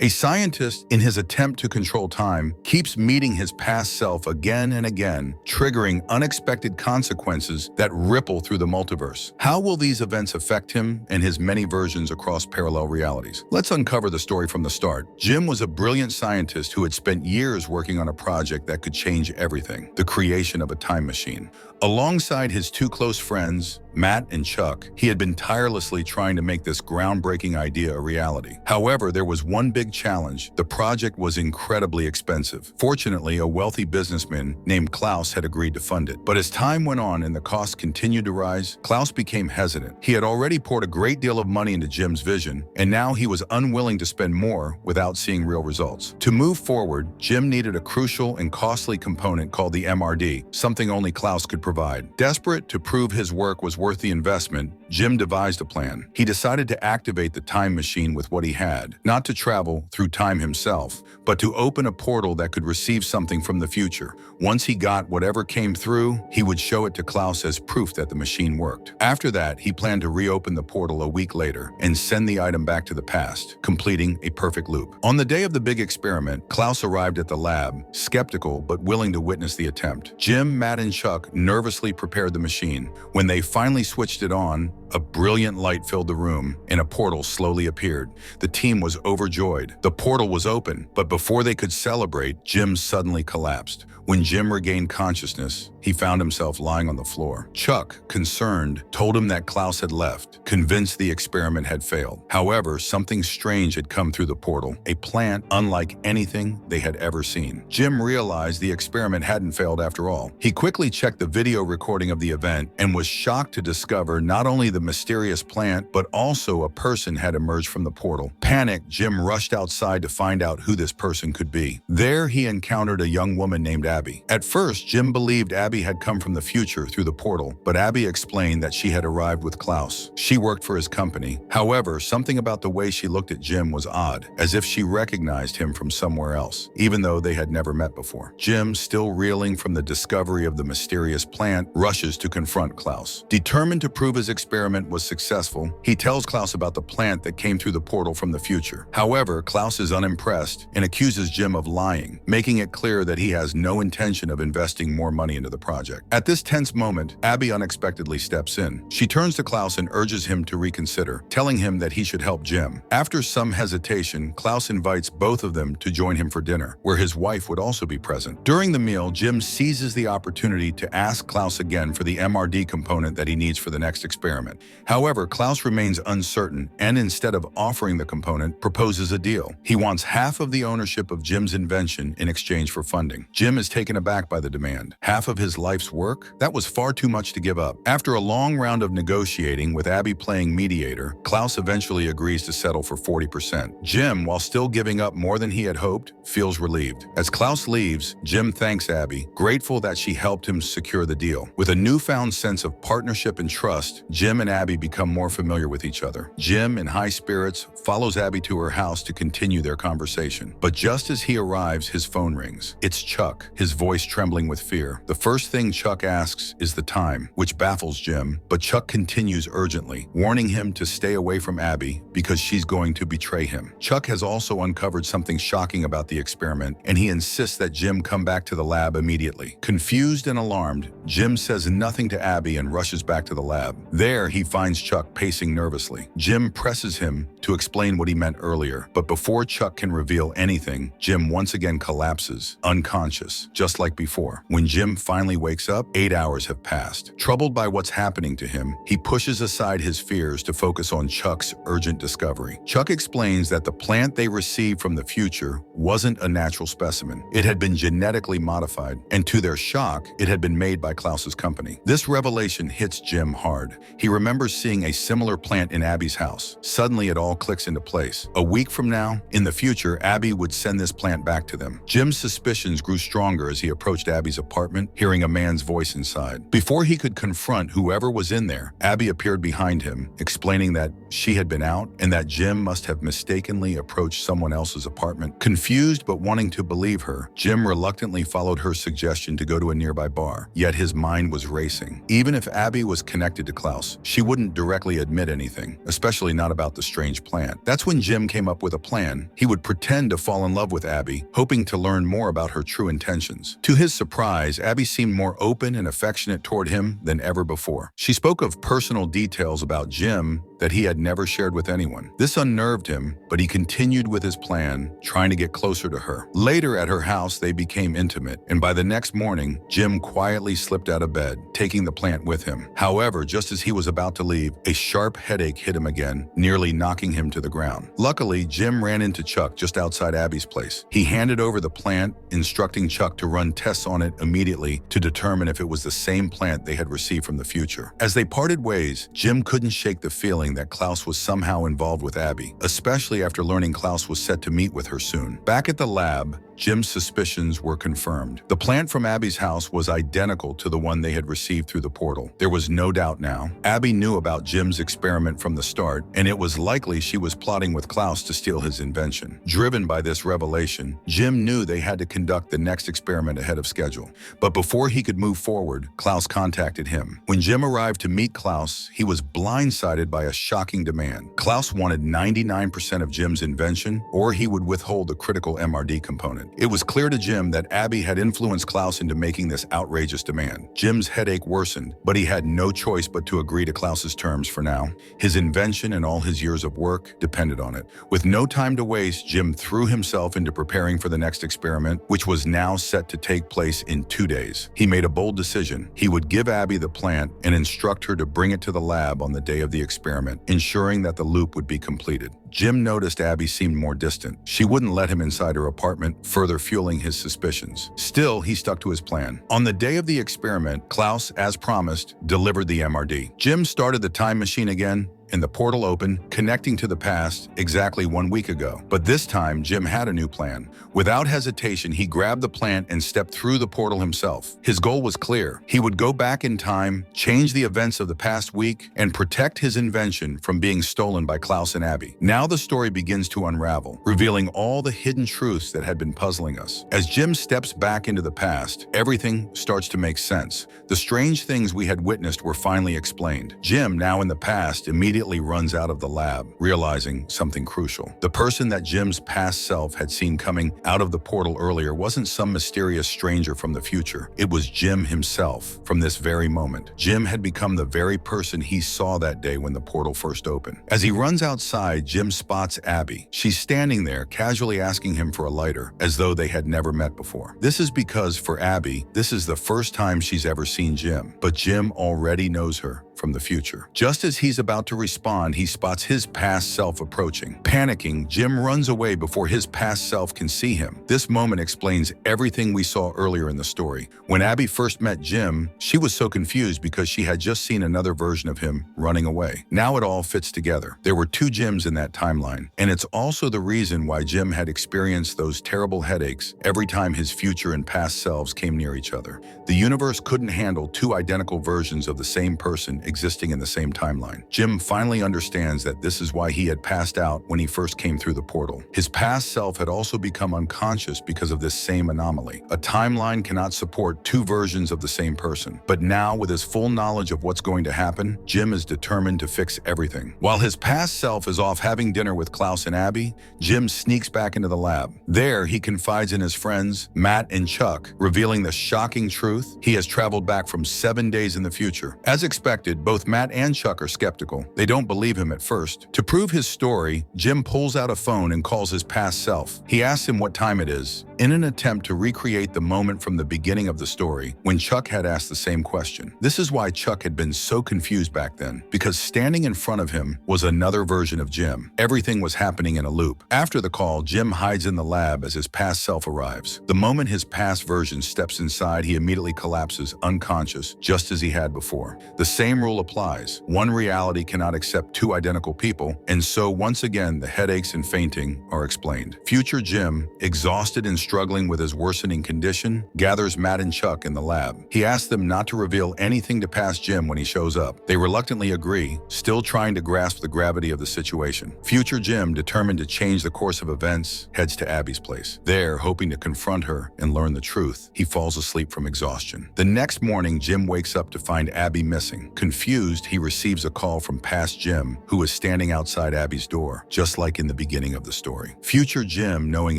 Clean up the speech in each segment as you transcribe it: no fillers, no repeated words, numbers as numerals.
A scientist, in his attempt to control time, keeps meeting his past self again and again, triggering unexpected consequences that ripple through the multiverse. How will these events affect him and his many versions across parallel realities? Let's uncover the story from the start. Jim was a brilliant scientist who had spent years working on a project that could change everything: the creation of a time machine. Alongside his two close friends, Matt and Chuck, he had been tirelessly trying to make this groundbreaking idea a reality. However, there was one big challenge. The project was incredibly expensive. Fortunately, a wealthy businessman named Klaus had agreed to fund it. But as time went on and the costs continued to rise, Klaus became hesitant. He had already poured a great deal of money into Jim's vision, and now he was unwilling to spend more without seeing real results. To move forward, Jim needed a crucial and costly component called the MRD, something only Klaus could provide. Desperate to prove his work was worth the investment, Jim devised a plan. He decided to activate the time machine with what he had, not to travel through time himself, but to open a portal that could receive something from the future. Once he got whatever came through, he would show it to Klaus as proof that the machine worked. After that, he planned to reopen the portal a week later and send the item back to the past, completing a perfect loop. On the day of the big experiment, Klaus arrived at the lab, skeptical but willing to witness the attempt. Jim, Matt, and Chuck nervously prepared the machine. When they finally switched it on, a brilliant light filled the room, and a portal slowly appeared. The team was overjoyed. The portal was open, but before they could celebrate, Jim suddenly collapsed. When Jim regained consciousness, he found himself lying on the floor. Chuck, concerned, told him that Klaus had left, convinced the experiment had failed. However, something strange had come through the portal, a plant unlike anything they had ever seen. Jim realized the experiment hadn't failed after all. He quickly checked the video recording of the event and was shocked to discover not only the mysterious plant, but also a person had emerged from the portal. Panicked, Jim rushed outside to find out who this person could be. There, he encountered a young woman named Abby. At first, Jim believed Abby had come from the future through the portal, but Abby explained that she had arrived with Klaus. She worked for his company. However, something about the way she looked at Jim was odd, as if she recognized him from somewhere else, even though they had never met before. Jim, still reeling from the discovery of the mysterious plant, rushes to confront Klaus. Determined to prove his experiment was successful, he tells Klaus about the plant that came through the portal from the future. However, Klaus is unimpressed and accuses Jim of lying, making it clear that he has no intention of investing more money into the project. At this tense moment, Abby unexpectedly steps in. She turns to Klaus and urges him to reconsider, telling him that he should help Jim. After some hesitation, Klaus invites both of them to join him for dinner, where his wife would also be present. During the meal, Jim seizes the opportunity to ask Klaus again for the MRD component that he needs for the next experiment. However, Klaus remains uncertain and, instead of offering the component, proposes a deal. He wants half of the ownership of Jim's invention in exchange for funding. Jim is taken aback by the demand. Half of his life's work? That was far too much to give up. After a long round of negotiating, with Abby playing mediator, Klaus eventually agrees to settle for 40%. Jim, while still giving up more than he had hoped, feels relieved. As Klaus leaves, Jim thanks Abby, grateful that she helped him secure the deal. With a newfound sense of partnership and trust, Jim and Abby become more familiar with each other. Jim, in high spirits, follows Abby to her house to continue their conversation. But just as he arrives, his phone rings. It's Chuck, his voice trembling with fear. The first thing Chuck asks is the time, which baffles Jim, but Chuck continues urgently, warning him to stay away from Abby because she's going to betray him. Chuck has also uncovered something shocking about the experiment, and he insists that Jim come back to the lab immediately. Confused and alarmed, Jim says nothing to Abby and rushes back to the lab. There, he finds Chuck pacing nervously. Jim presses him to explain what he meant earlier, but before Chuck can reveal anything, Jim once again collapses, unconscious, just like before. When Jim finally wakes up, 8 hours have passed. Troubled by what's happening to him, he pushes aside his fears to focus on Chuck's urgent discovery. Chuck explains that the plant they received from the future wasn't a natural specimen. It had been genetically modified, and to their shock, it had been made by Klaus's company. This revelation hits Jim hard. He remembers seeing a similar plant in Abby's house. Suddenly, it all clicks into place. A week from now, in the future, Abby would send this plant back to them. Jim's suspicions grew stronger as he approached Abby's apartment, hearing a man's voice inside. Before he could confront whoever was in there, Abby appeared behind him, explaining that she had been out and that Jim must have mistakenly approached someone else's apartment. Confused but wanting to believe her, Jim reluctantly followed her suggestion to go to a nearby bar, yet his mind was racing. Even if Abby was connected to Klaus, she she wouldn't directly admit anything, especially not about the strange plant. That's when Jim came up with a plan. He would pretend to fall in love with Abby, hoping to learn more about her true intentions. To his surprise, Abby seemed more open and affectionate toward him than ever before. She spoke of personal details about Jim that he had never shared with anyone. This unnerved him, but he continued with his plan, trying to get closer to her. Later at her house, they became intimate, and by the next morning, Jim quietly slipped out of bed, taking the plant with him. However, just as he was about to leave, a sharp headache hit him again, nearly knocking him to the ground. Luckily, Jim ran into Chuck just outside Abby's place. He handed over the plant, instructing Chuck to run tests on it immediately to determine if it was the same plant they had received from the future. As they parted ways, Jim couldn't shake the feeling that Klaus was somehow involved with Abby, especially after learning Klaus was set to meet with her soon. Back at the lab, Jim's suspicions were confirmed. The plant from Abby's house was identical to the one they had received through the portal. There was no doubt now. Abby knew about Jim's experiment from the start, and it was likely she was plotting with Klaus to steal his invention. Driven by this revelation, Jim knew they had to conduct the next experiment ahead of schedule. But before he could move forward, Klaus contacted him. When Jim arrived to meet Klaus, he was blindsided by a shocking demand. Klaus wanted 99% of Jim's invention, or he would withhold the critical MRD component. It was clear to Jim that Abby had influenced Klaus into making this outrageous demand. Jim's headache worsened, but he had no choice but to agree to Klaus's terms for now. His invention and all his years of work depended on it. With no time to waste, Jim threw himself into preparing for the next experiment, which was now set to take place in 2 days. He made a bold decision. He would give Abby the plant and instruct her to bring it to the lab on the day of the experiment, ensuring that the loop would be completed. Jim noticed Abby seemed more distant. She wouldn't let him inside her apartment, further fueling his suspicions. Still, he stuck to his plan. On the day of the experiment, Klaus, as promised, delivered the MRD. Jim started the time machine again, and the portal opened, connecting to the past exactly 1 week ago. But this time, Jim had a new plan. Without hesitation, he grabbed the plant and stepped through the portal himself. His goal was clear. He would go back in time, change the events of the past week, and protect his invention from being stolen by Klaus and Abby. Now the story begins to unravel, revealing all the hidden truths that had been puzzling us. As Jim steps back into the past, everything starts to make sense. The strange things we had witnessed were finally explained. Jim, now in the past, immediately runs out of the lab, realizing something crucial. The person that Jim's past self had seen coming out of the portal earlier wasn't some mysterious stranger from the future. It was Jim himself from this very moment. Jim had become the very person he saw that day when the portal first opened. As he runs outside, Jim spots Abby. She's standing there, casually asking him for a lighter, as though they had never met before. This is because, for Abby, this is the first time she's ever seen Jim, but Jim already knows her from the future. Just as he's about to respond, he spots his past self approaching. Panicking, Jim runs away before his past self can see him. This moment explains everything we saw earlier in the story. When Abby first met Jim, she was so confused because she had just seen another version of him running away. Now it all fits together. There were 2 Jims in that timeline, and it's also the reason why Jim had experienced those terrible headaches every time his future and past selves came near each other. The universe couldn't handle 2 identical versions of the same person existing in the same timeline. Jim finally understands that this is why he had passed out when he first came through the portal. His past self had also become unconscious because of this same anomaly. A timeline cannot support 2 versions of the same person. But now, with his full knowledge of what's going to happen, Jim is determined to fix everything. While his past self is off having dinner with Klaus and Abby, Jim sneaks back into the lab. There, he confides in his friends, Matt and Chuck, revealing the shocking truth: he has traveled back from 7 days in the future. As expected, both Matt and Chuck are skeptical. They don't believe him at first. To prove his story, Jim pulls out a phone and calls his past self. He asks him what time it is, in an attempt to recreate the moment from the beginning of the story when Chuck had asked the same question. This is why Chuck had been so confused back then, because standing in front of him was another version of Jim. Everything was happening in a loop. After the call, Jim hides in the lab as his past self arrives. The moment his past version steps inside, he immediately collapses unconscious, just as he had before. The same rule applies. One reality cannot accept 2 identical people, and so once again the headaches and fainting are explained. Future Jim, exhausted and struggling with his worsening condition, gathers Matt and Chuck in the lab. He asks them not to reveal anything to Past Jim when he shows up. They reluctantly agree, still trying to grasp the gravity of the situation. Future Jim, determined to change the course of events, heads to Abby's place. There, hoping to confront her and learn the truth, he falls asleep from exhaustion. The next morning, Jim wakes up to find Abby missing. Confused, he receives a call from Past Jim, who is standing outside Abby's door, just like in the beginning of the story. Future Jim, knowing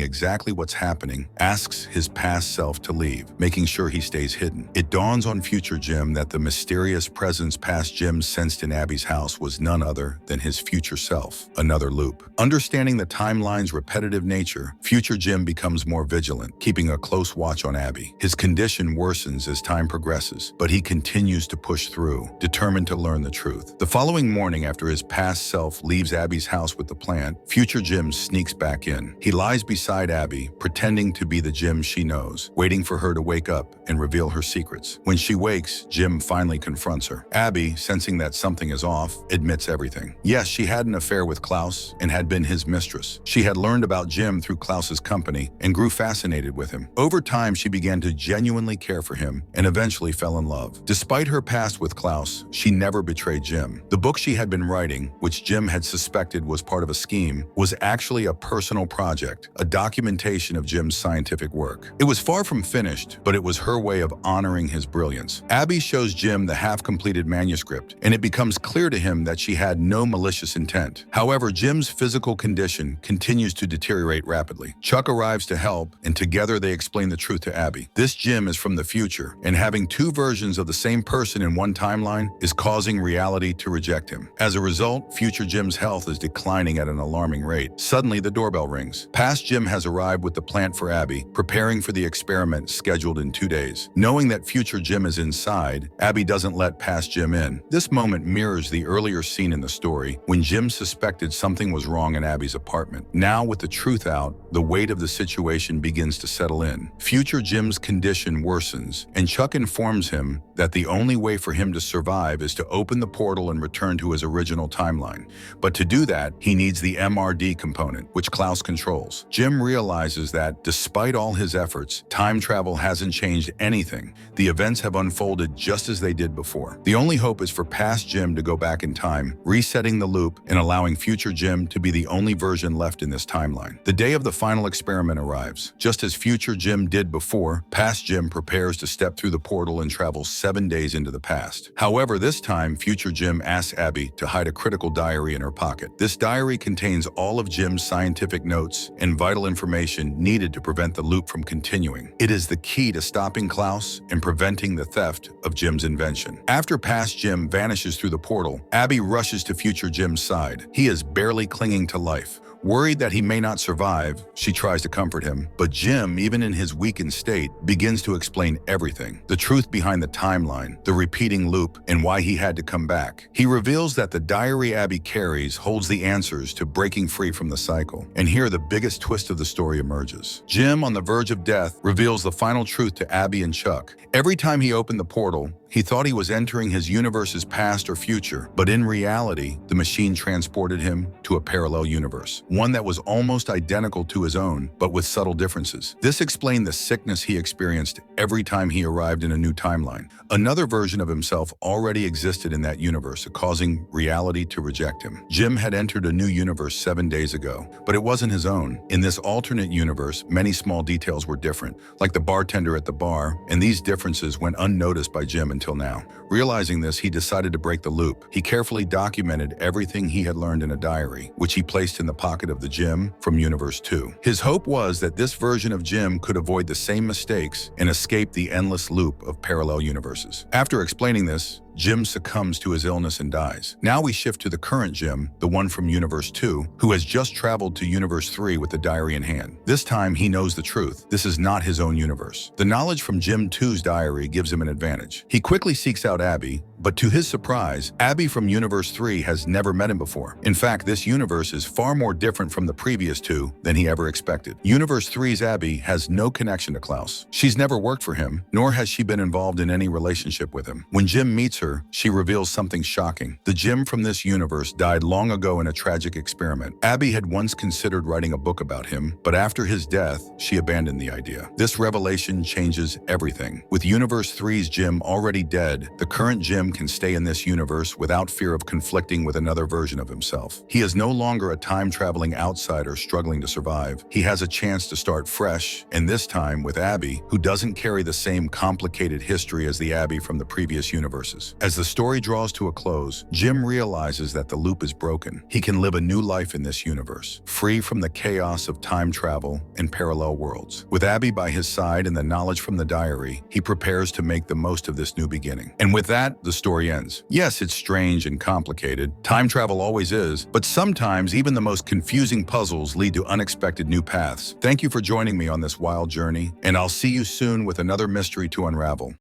exactly what's happening, asks his past self to leave, making sure he stays hidden. It dawns on Future Jim that the mysterious presence Past Jim sensed in Abby's house was none other than his future self, another loop. Understanding the timeline's repetitive nature, Future Jim becomes more vigilant, keeping a close watch on Abby. His condition worsens as time progresses, but he continues to push through, determined to learn the truth. The following morning, after his past self leaves Abby's house with the plant, Future Jim sneaks back in. He lies beside Abby, pretending to be the Jim she knows, waiting for her to wake up and reveal her secrets. When she wakes, Jim finally confronts her. Abby, sensing that something is off, admits everything. Yes, she had an affair with Klaus and had been his mistress. She had learned about Jim through Klaus's company and grew fascinated with him. Over time, she began to genuinely care for him and eventually fell in love. Despite her past with Klaus, she never betrayed Jim. The book she had been writing, which Jim had suspected was part of a scheme, was actually a personal project, a documentation of Jim's scientific work. It was far from finished, but it was her way of honoring his brilliance. Abby shows Jim the half-completed manuscript, and it becomes clear to him that she had no malicious intent. However, Jim's physical condition continues to deteriorate rapidly. Chuck arrives to help, and together they explain the truth to Abby. This Jim is from the future, and having two versions of the same person in one timeline is causing reality to reject him. As a result, Future Jim's health is declining at an alarming rate. Suddenly, the doorbell rings. Past Jim has arrived with the plant for Abby, preparing for the experiment scheduled in 2 days. Knowing that Future Jim is inside, Abby doesn't let Past Jim in. This moment mirrors the earlier scene in the story when Jim suspected something was wrong in Abby's apartment. Now, with the truth out, the weight of the situation begins to settle in. Future Jim's condition worsens, and Chuck informs him that the only way for him to survive is to open the portal and return to his original timeline. But to do that, he needs the MRD component, which Klaus controls. Jim realizes that, despite all his efforts, time travel hasn't changed anything. The events have unfolded just as they did before. The only hope is for Past Jim to go back in time, resetting the loop and allowing Future Jim to be the only version left in this timeline. The day of the final experiment arrives. Just as Future Jim did before, Past Jim prepares to step through the portal and travel 7 days into the past. However, this time, Future Jim asks Abby to hide a critical diary in her pocket. This diary contains all of Jim's scientific notes and vital information needed to prevent the loop from continuing. It is the key to stopping Klaus and preventing the theft of Jim's invention. After Past Jim vanishes through the portal, Abby rushes to Future Jim's side. He is barely clinging to life. Worried that he may not survive, she tries to comfort him, but Jim, even in his weakened state, begins to explain everything. The truth behind the timeline, the repeating loop, and why he had to come back. He reveals that the diary Abby carries holds the answers to breaking free from the cycle. And here the biggest twist of the story emerges. Jim, on the verge of death, reveals the final truth to Abby and Chuck. Every time he opened the portal, he thought he was entering his universe's past or future, but in reality, the machine transported him to a parallel universe, one that was almost identical to his own, but with subtle differences. This explained the sickness he experienced every time he arrived in a new timeline. Another version of himself already existed in that universe, causing reality to reject him. Jim had entered a new universe 7 days ago, but it wasn't his own. In this alternate universe, many small details were different, like the bartender at the bar, and these differences went unnoticed by Jim until now. Realizing this, he decided to break the loop. He carefully documented everything he had learned in a diary, which he placed in the pocket of the Jim from Universe 2. His hope was that this version of Jim could avoid the same mistakes and escape the endless loop of parallel universes. After explaining this, Jim succumbs to his illness and dies. Now we shift to the current Jim, the one from Universe 2, who has just traveled to Universe 3 with the diary in hand. This time, he knows the truth. This is not his own universe. The knowledge from Jim 2's diary gives him an advantage. He quickly seeks out Abby, but to his surprise, Abby from Universe 3 has never met him before. In fact, this universe is far more different from the previous two than he ever expected. Universe 3's Abby has no connection to Klaus. She's never worked for him, nor has she been involved in any relationship with him. When Jim meets her, her, she reveals something shocking. The Jim from this universe died long ago in a tragic experiment. Abby had once considered writing a book about him, but after his death, she abandoned the idea. This revelation changes everything. With Universe 3's Jim already dead, the current Jim can stay in this universe without fear of conflicting with another version of himself. He is no longer a time-traveling outsider struggling to survive. He has a chance to start fresh, and this time with Abby, who doesn't carry the same complicated history as the Abby from the previous universes. As the story draws to a close, Jim realizes that the loop is broken. He can live a new life in this universe, free from the chaos of time travel and parallel worlds. With Abby by his side and the knowledge from the diary, he prepares to make the most of this new beginning. And with that, the story ends. Yes, it's strange and complicated. Time travel always is, but sometimes even the most confusing puzzles lead to unexpected new paths. Thank you for joining me on this wild journey, and I'll see you soon with another mystery to unravel.